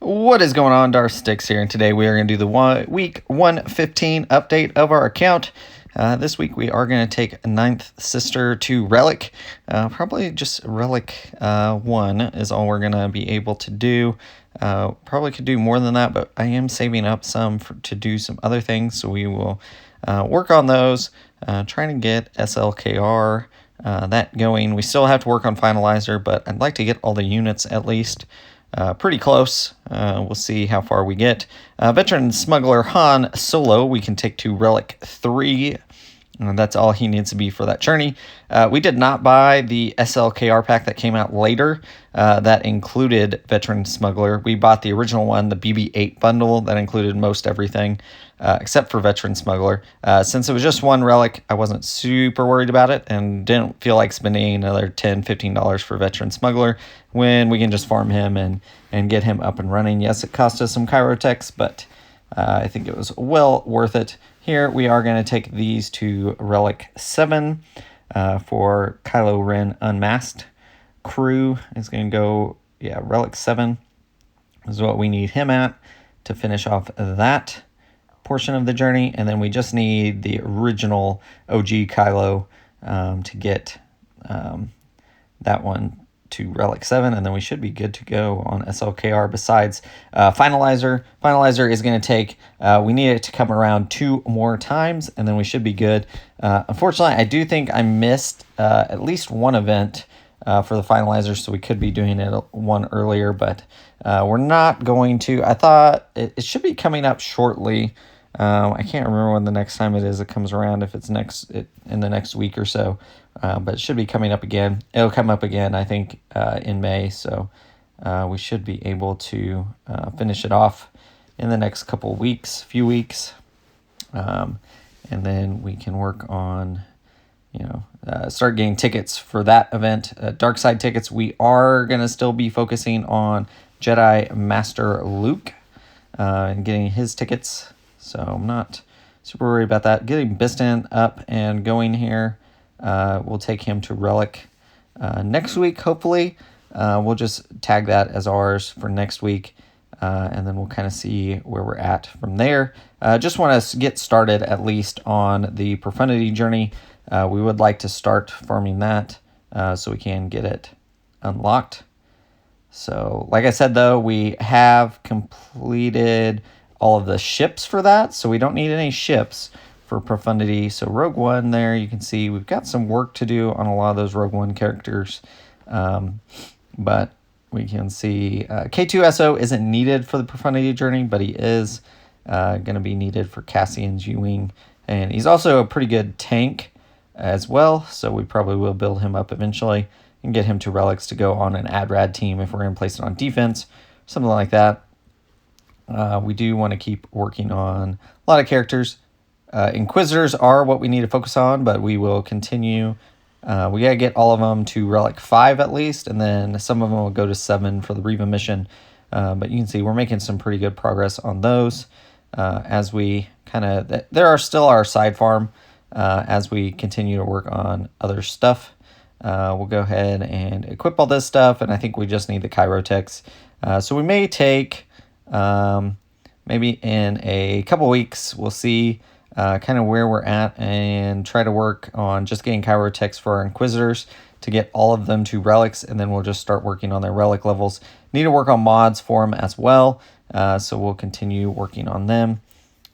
What is going on? Darth Stix here, and today we are going to do the week 115 update of our account. This week we are going to take Ninth Sister to Relic. Probably just Relic 1 is all we're going to be able to do. Probably could do more than that, but I am saving up some to do some other things, so we will work on those. Trying to get SLKR that going. We still have to work on Finalizer, but I'd like to get all the units at least. Pretty close. We'll see how far we get. Veteran Smuggler Han Solo, we can take to Relic 3. That's all he needs to be for that journey. We did not buy the SLKR pack that came out later that included Veteran Smuggler. We bought the original one, the BB-8 bundle, that included most everything except for Veteran Smuggler. Since it was just one relic, I wasn't super worried about it and didn't feel like spending another $10, $15 for Veteran Smuggler when we can just farm him and get him up and running. Yes, it cost us some Chirotechs, but I think it was well worth it. Here we are going to take these to Relic 7 for Kylo Ren Unmasked. Crew is going to go, Relic 7 is what we need him at to finish off that portion of the journey. And then we just need the original OG Kylo to get that one to Relic 7, and then we should be good to go on SLKR. Besides Finalizer. Finalizer is going to take, we need it to come around 2 more times, and then we should be good. Unfortunately, I do think I missed at least one event for the Finalizer, so we could be doing it one earlier, but we're not going to. I thought it should be coming up shortly. I can't remember when the next time it is. It comes around if it's in the next week or so. But it should be coming up again. It'll come up again, I think, in May. So we should be able to finish it off in the next few weeks. And then we can work on, start getting tickets for that event. Dark Side tickets, we are going to still be focusing on Jedi Master Luke and getting his tickets. So I'm not super worried about that. Getting Bistan up and going here. We'll take him to Relic next week, hopefully. We'll just tag that as ours for next week, and then we'll kind of see where we're at from there. Just want to get started at least on the Profundity journey. We would like to start farming that so we can get it unlocked. So, like I said, though, we have completed all of the ships for that, so we don't need any ships for Profundity. So Rogue One there, you can see we've got some work to do on a lot of those Rogue One characters. But we can see K2SO isn't needed for the Profundity journey, but he is going to be needed for Cassian's U-Wing. And he's also a pretty good tank as well, so we probably will build him up eventually and get him to Relics to go on an AdRad team if we're going to place it on defense, something like that. We do want to keep working on a lot of characters. Inquisitors are what we need to focus on, but we will continue. We got to get all of them to Relic 5 at least, and then some of them will go to 7 for the Reva mission. But you can see we're making some pretty good progress on those as we there are still our side farm as we continue to work on other stuff. We'll go ahead and equip all this stuff, and I think we just need the Chirotechs. So we may take, maybe in a couple weeks, we'll see kind of where we're at and try to work on just getting Chirotechs for our Inquisitors to get all of them to Relics, and then we'll just start working on their Relic levels. Need to work on mods for them as well, so we'll continue working on them.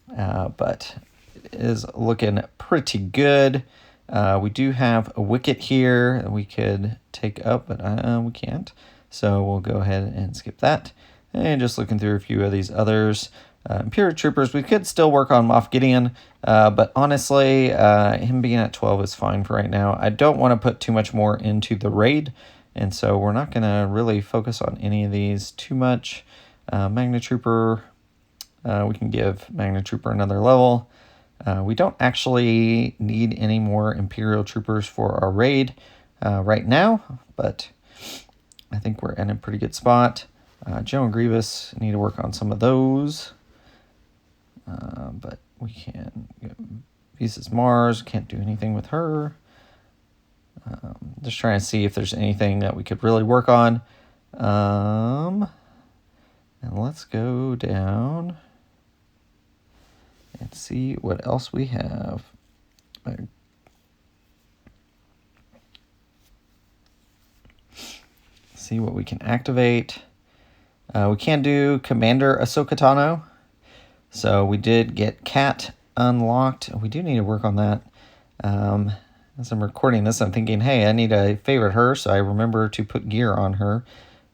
But it is looking pretty good. We do have a Wicket here that we could take up, but we can't. So we'll go ahead and skip that. And just looking through a few of these others. Imperial Troopers, we could still work on Moff Gideon, but honestly, him being at 12 is fine for right now. I don't want to put too much more into the raid, and so we're not going to really focus on any of these too much. Magna Trooper, we can give Magna Trooper another level. We don't actually need any more Imperial Troopers for our raid right now, but I think we're in a pretty good spot. General Grievous, need to work on some of those. But we can... Visas Mars, can't do anything with her. Just trying to see if there's anything that we could really work on. And let's go down and see what else we have. See what we can activate. We can do Commander Ahsoka Tano. So we did get Cat unlocked. We do need to work on that. As I'm recording this, I'm thinking, hey, I need to favorite her, so I remember to put gear on her.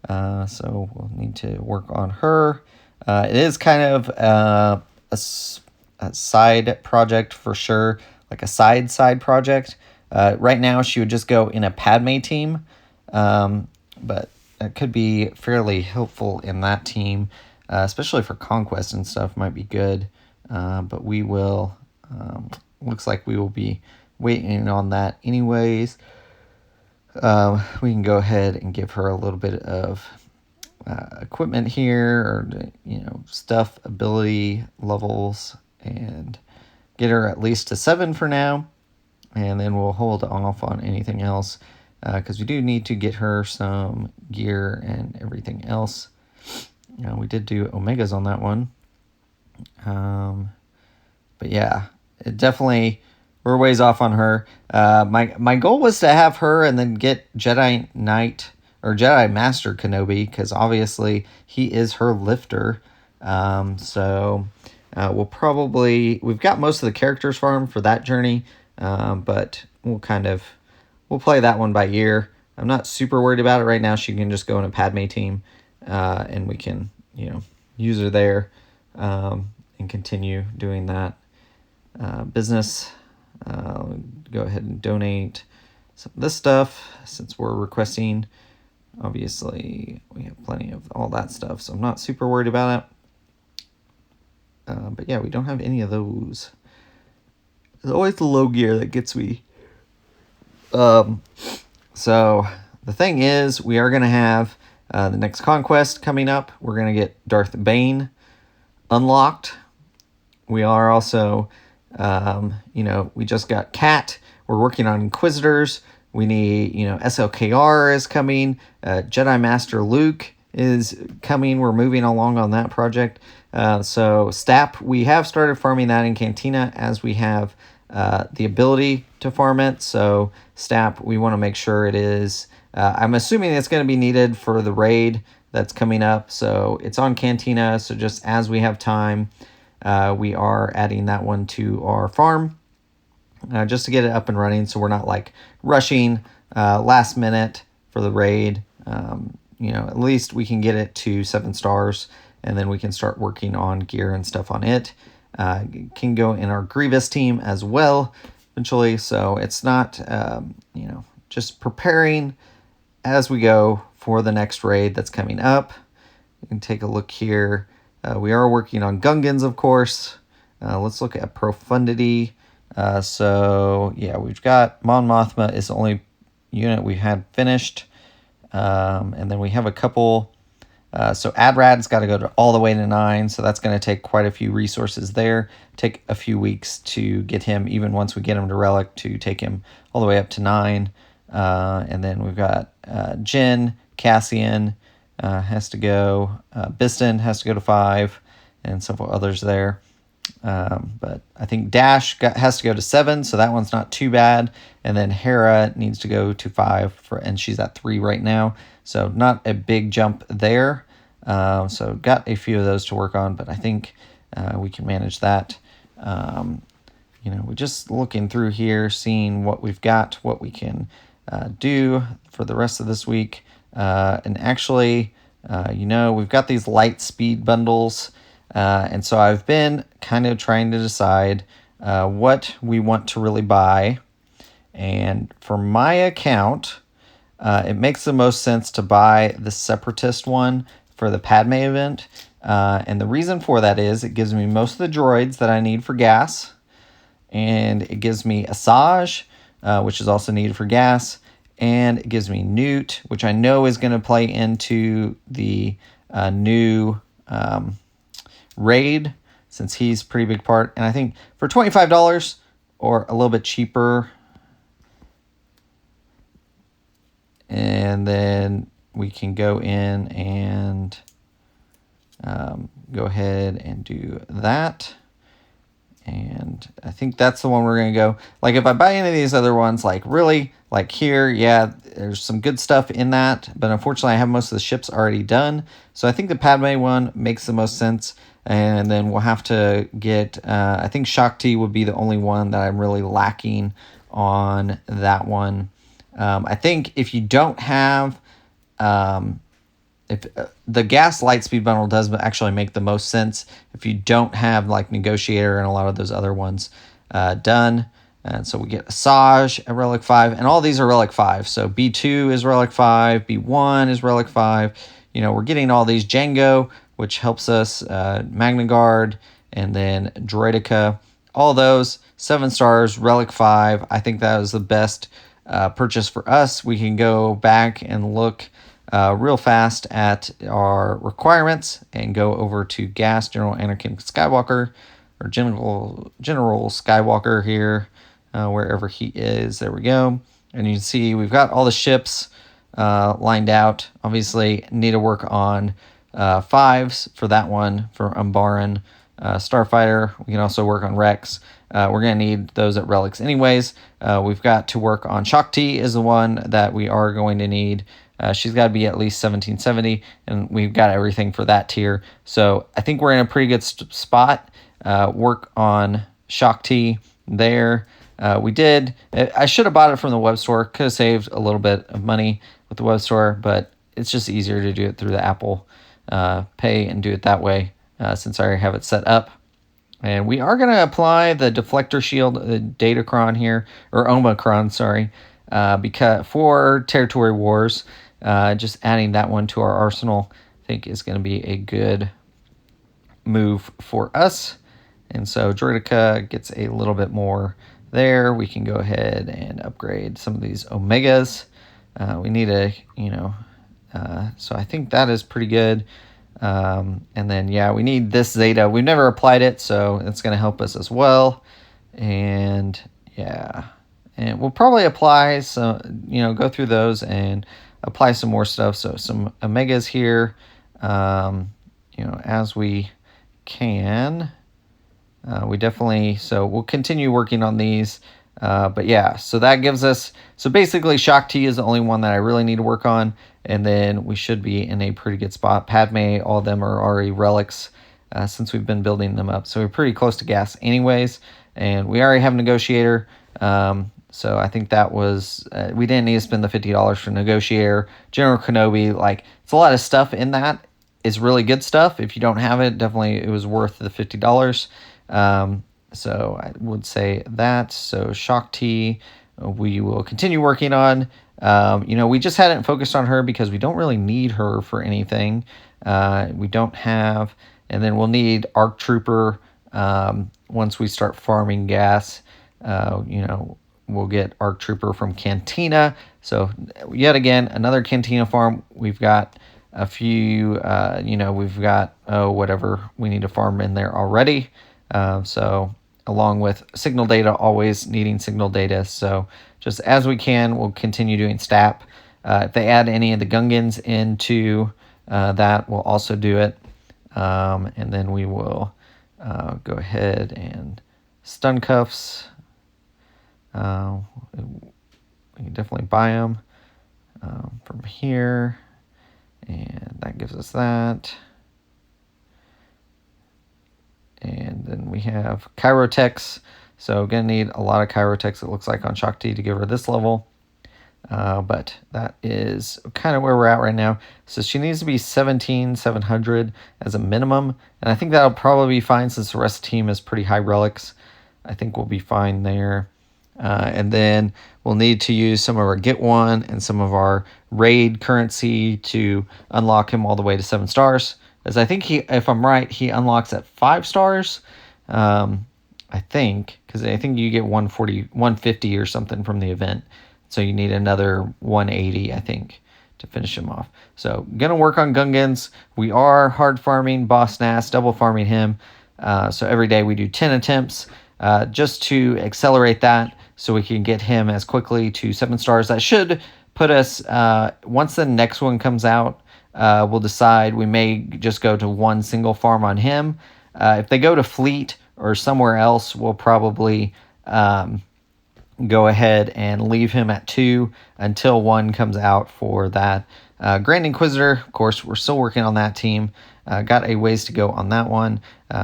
So we'll need to work on her. It is kind of a side project for sure, like a side project. Right now, she would just go in a Padme team, but it could be fairly helpful in that team, especially for Conquest and stuff might be good. But we will, looks like we will be waiting on that anyways. We can go ahead and give her a little bit of equipment here, or stuff, ability levels, and get her at least to 7 for now, and then we'll hold off on anything else because we do need to get her some gear and everything else. We did do Omegas on that one, but yeah, it definitely, we're ways off on her. My goal was to have her and then get Jedi Knight or Jedi Master Kenobi, because obviously he is her lifter. So we'll probably, we've got most of the characters farmed for that journey, but we'll play that one by ear. I'm not super worried about it right now. She can just go in a Padme team, and we can, use her there, and continue doing that business. Go ahead and donate some of this stuff since we're requesting. Obviously, we have plenty of all that stuff, so I'm not super worried about it. But yeah, we don't have any of those. There's always the low gear that gets me. So the thing is, we are going to have the next conquest coming up. We're going to get Darth Bane unlocked. We are also, we just got Cat. We're working on Inquisitors. We need, SLKR is coming. Jedi Master Luke is coming. We're moving along on that project. So STAP, we have started farming that in Cantina as we have the ability to farm it. So STAP, we want to make sure it is, I'm assuming it's going to be needed for the raid that's coming up. So it's on Cantina. So just as we have time, we are adding that one to our farm. Just to get it up and running, so we're not like rushing last minute for the raid. At least we can get it to 7 stars, and then we can start working on gear and stuff on it. Can go in our Grievous team as well eventually, so it's not, just preparing as we go for the next raid that's coming up. You can take a look here. We are working on Gungans, of course. Let's look at Profundity. So yeah, we've got Mon Mothma is the only unit we had finished, and then we have a couple. So Adrad's got to go all the way to 9, so that's going to take quite a few resources there. Take a few weeks to get him, even once we get him to Relic, to take him all the way up to 9. And then we've got Jin, Cassian has to go, Biston has to go to 5, and several others there. But I think Dash has to go to 7, so that one's not too bad. And then Hera needs to go to 5, and she's at 3 right now, so not a big jump there. So got a few of those to work on, but I think we can manage that. We're just looking through here, seeing what we've got, what we can do for the rest of this week. And actually, we've got these light speed bundles. And so I've been kind of trying to decide what we want to really buy. And for my account, it makes the most sense to buy the Separatist one for the Padme event. And the reason for that is it gives me most of the droids that I need for gas. And it gives me Asajj, which is also needed for gas. And it gives me Newt, which I know is going to play into the new raid, since he's a pretty big part. And I think for $25 or a little bit cheaper, and then we can go in and go ahead and do that. And I think that's the one we're going to go. Like, if I buy any of these other ones, like, really, like here, yeah, there's some good stuff in that. But unfortunately, I have most of the ships already done. So I think the Padme one makes the most sense. And then we'll have to get, I think Shakti would be the only one that I'm really lacking on that one. I think if you don't have... if the gas light speed bundle does actually make the most sense if you don't have like Negotiator and a lot of those other ones done. And so we get Asajj at Relic 5, and all these are Relic 5. So B2 is Relic 5, B1 is Relic 5. You know, we're getting all these. Django, which helps us, Magna Guard, and then Droidica. All those 7 stars, Relic 5. I think that was the best purchase for us. We can go back and look real fast at our requirements and go over to Gas General Anakin Skywalker, or General Skywalker here, wherever he is. There we go. And you can see we've got all the ships lined out. Obviously, need to work on 5s for that one, for Umbaran Starfighter. We can also work on Rex. We're going to need those at Relics anyways. We've got to work on Shakti is the one that we are going to need. She's got to be at least 1770, and we've got everything for that tier. So I think we're in a pretty good spot. Work on Shakti there. We did. I should have bought it from the web store. Could have saved a little bit of money with the web store, but it's just easier to do it through the Apple Pay and do it that way since I already have it set up. And we are going to apply the deflector shield, the Datacron here, or Omicron, sorry, because for Territory Wars. Just adding that one to our arsenal, I think, is going to be a good move for us. And so Droidica gets a little bit more there. We can go ahead and upgrade some of these Omegas. We need a, so I think that is pretty good. And then, yeah, we need this Zeta. We've never applied it, so it's going to help us as well. And, yeah, and we'll probably apply some, go through those and apply some more stuff. So some Omegas here, as we can. We definitely, so we'll continue working on these. But yeah, so that gives us, so basically Shakti is the only one that I really need to work on. And then we should be in a pretty good spot. Padme, all of them are already relics since we've been building them up. So we're pretty close to gas anyways. And we already have Negotiator. So I think that was, we didn't need to spend the $50 for Negotiator. General Kenobi, like, it's a lot of stuff in that. It's really good stuff. If you don't have it, definitely it was worth the $50. So I would say that. So Shakti, we will continue working on. We just hadn't focused on her because we don't really need her for anything. We don't have, and then we'll need ARC Trooper once we start farming gas. We'll get ARC Trooper from Cantina. So yet again, another Cantina farm. We've got a few, we've got, whatever we need to farm in there already. So along with signal data, always needing signal data. So just as we can, we'll continue doing STAP. If they add any of the Gungans into that, we'll also do it. And then we will go ahead and stun cuffs. We can definitely buy them from here. And that gives us that. And then we have Chirotechs. So going to need a lot of Chirotechs, it looks like, on Shakti to give her this level. But that is kind of where we're at right now. So she needs to be 17,700 as a minimum. And I think that'll probably be fine since the rest of the team is pretty high relics. I think we'll be fine there. And then we'll need to use some of our Get One and some of our raid currency to unlock him all the way to 7 stars. As I think if I'm right, he unlocks at 5 stars. I think, because I think you get 150 or something from the event. So you need another 180, I think, to finish him off. So going to work on Gungans. We are hard farming Boss Nass, double farming him. So every day we do 10 attempts just to accelerate that so we can get him as quickly to 7 stars. That should put us, once the next one comes out, we'll decide. We may just go to one single farm on him. If they go to fleet or somewhere else, we'll probably go ahead and leave him at 2 until 1 comes out for that Grand Inquisitor. Of course, we're still working on that team. Got a ways to go on that one.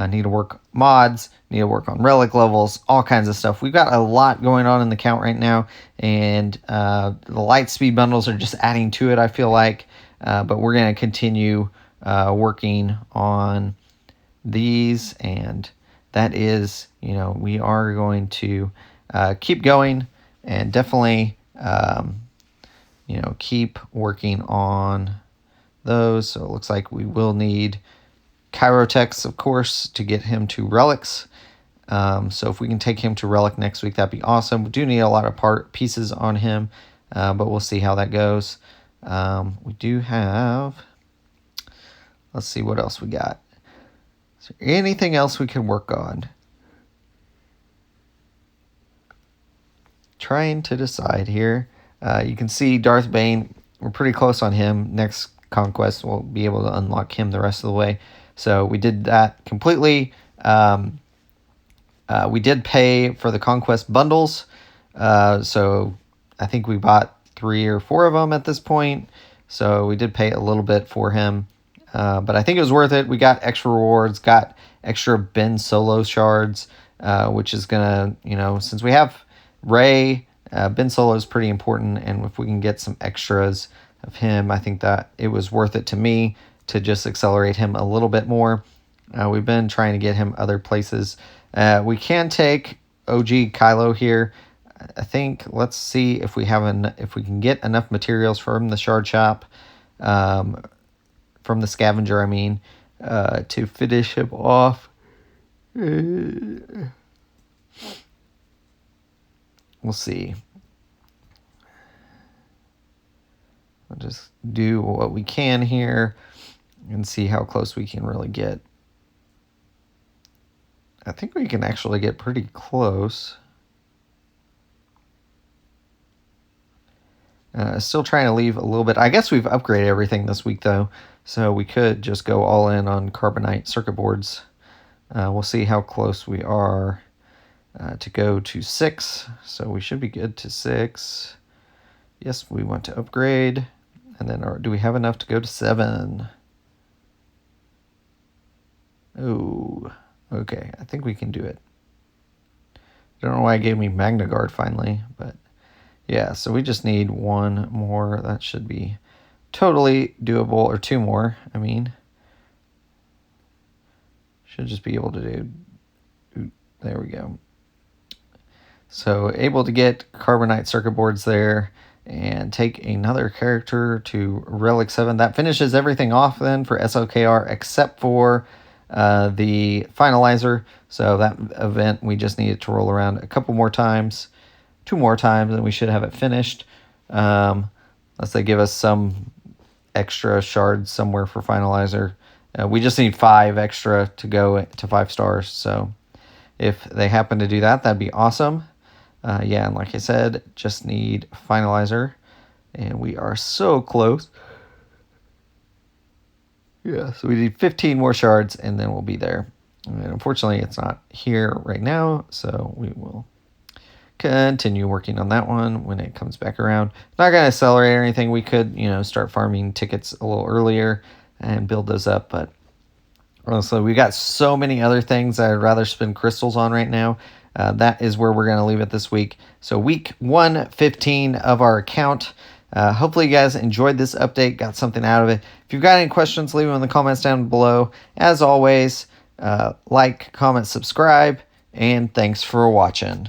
Need to work mods, need to work on relic levels, all kinds of stuff. We've got a lot going on in the count right now, and the light speed bundles are just adding to it, I feel like. But we're going to continue working on these, and that is, we are going to keep going and definitely, keep working on those. So it looks like we will need Chirotex, of course, to get him to relics. So if we can take him to relic next week, that'd be awesome. We do need a lot of pieces on him, but we'll see how that goes. We do have, let's see what else we got. Is there anything else we can work on? Trying to decide here. You can see Darth Bane, we're pretty close on him. Next conquest, we'll be able to unlock him the rest of the way. So we did that completely. We did pay for the conquest bundles. So I think we bought 3 or 4 of them at this point. So we did pay a little bit for him. But I think it was worth it. We got extra rewards, got extra Ben Solo shards, which is going to, since we have Rey, Ben Solo is pretty important, and if we can get some extras of him, I think that it was worth it to me to just accelerate him a little bit more. We've been trying to get him other places. We can take OG Kylo here. I think, let's see if we can get enough materials from the shard shop, from the scavenger, to finish him off. We'll see. We'll just do what we can here and see how close we can really get. I think we can actually get pretty close. Still trying to leave a little bit. I guess we've upgraded everything this week, though, so we could just go all in on carbonite circuit boards. We'll see how close we are to go to 6. So we should be good to 6. Yes, we want to upgrade. And then do we have enough to go to 7? Oh, okay. I think we can do it. I don't know why it gave me Magna Guard finally, but yeah, so we just need 1 more. That should be totally doable, or 2 more, Should just be able to do, there we go. So able to get carbonite circuit boards there and take another character to Relic 7. That finishes everything off then for SLKR except for the Finalizer. So that event, we just needed to roll around a couple more times, 2 more times, and we should have it finished. Unless they give us some extra shards somewhere for Finalizer. We just need 5 extra to go to 5 stars. So if they happen to do that, that'd be awesome. Yeah, and like I said, just need Finalizer. And we are so close. Yeah, so we need 15 more shards, and then we'll be there. And unfortunately, it's not here right now, so we will continue working on that one when it comes back around. Not going to accelerate or anything. We could, start farming tickets a little earlier and build those up, but honestly, we got so many other things I'd rather spend crystals on right now. That is where we're going to leave it this week. So week 115 of our account. Hopefully you guys enjoyed this update, got something out of it. If you've got any questions, leave them in the comments down below. As always, like, comment, subscribe, and thanks for watching.